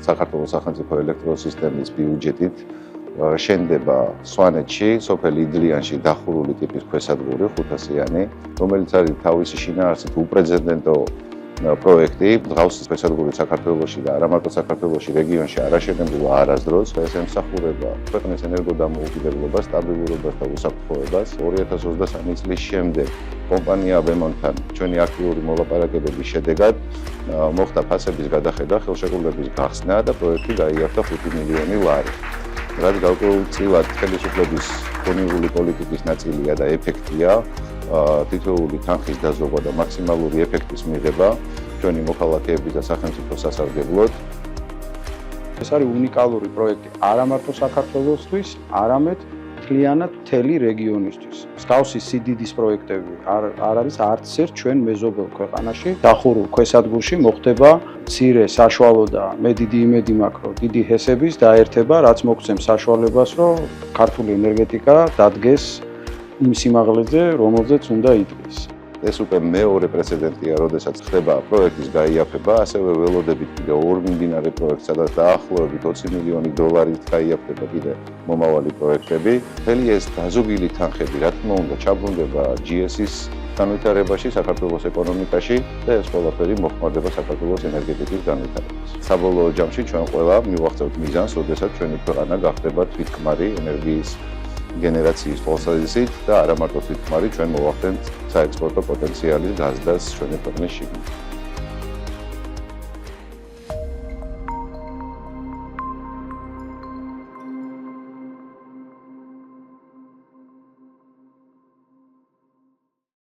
საქართველოს სახელმწიფო ელექტროსისტემის ბიუჯეტით შენდება სვანეთში, სოფელ იდლიანში დახურული ტიპის ქვესადგური 500-იანი, რომელიც არის თავისი შინაარსით უპრეცედენტო პროექტი. დღავსის ქვესადგური საქართველოში და არა მარტო საქართველოში, რეგიონში არ აშენებულა არასდროს. ეს ემსახურება ქვეყნის ენერგოდამოუკიდებლობას, სტაბილურობას და უსაფრთხოებას. 2023 წლის შემდეგ კომპანია ბემონთან ჩვენი აქტიური მოლაპარაკებების შედეგად მოხდა ფასების გადახედვა, ხელშეკრულების გახსნა და პროექტი გაიარდა 5 მილიონი ლარი. რაც გარკვეულწილად ხელისუფლების გონივრული პოლიტიკის ნაწილია და ეფექტია, თითოეული თანხის დაზოგვა და მაქსიმალური ეფექტის მიღება ჩვენი მოქალაქეების და სახელმწიფო სასარგებლოდ. ეს არის უნიკალური პროექტი არა მარტო საქართველოსთვის, არამედ მთლიანად მთელი რეგიონისთვის. მსგავსი სიდიდის პროექტები არ არის არც ერთ ჩვენ მეზობელ ქვეყანაში. დახურულ ქვესადგურში მოხდება მცირე საშუალო და მე დიდი იმედი მაქვს, რომ დიდი ჰესების დაერთება, რაც მოგცემს საშუალებას, რომ ქართული ენერგეტიკა დადგეს იმ სიმაღლეზე, რომელზეც უნდა იდგეს. ეს უკვე მეორე პრეცედენტია, როდესაც ხდება პროექტის გაიაფება, ასევე ველოდებით კიდე ორ მიმდინარე პროექტს, სადაც დაახლოებით 20 მილიონი დოლარით გაიაფება კიდე მომავალი პროექტები. მთელი ეს დაზოგილი თანხები, რა თქმა უნდა, ჩაბრუნდება GS-ის განვითარებაში, საქართველოს ეკონომიკაში და ეს ყველაფერი მოხმარდება საქართველოს ენერგეტიკის განვითარებას. საბოლოო ჯამში ჩვენ ყველა მივახცევთ მიზანს, როდესაც ჩვენი ქვეყანა გახდება თვითქმარი ენერგიის გენერაციის თვალსაზრისით და არა მარტო თვითქმარი, ჩვენ მოვახდენთ საექსპორტო პოტენციალის გაზდას ჩვენი ქვეყნის შიგნით.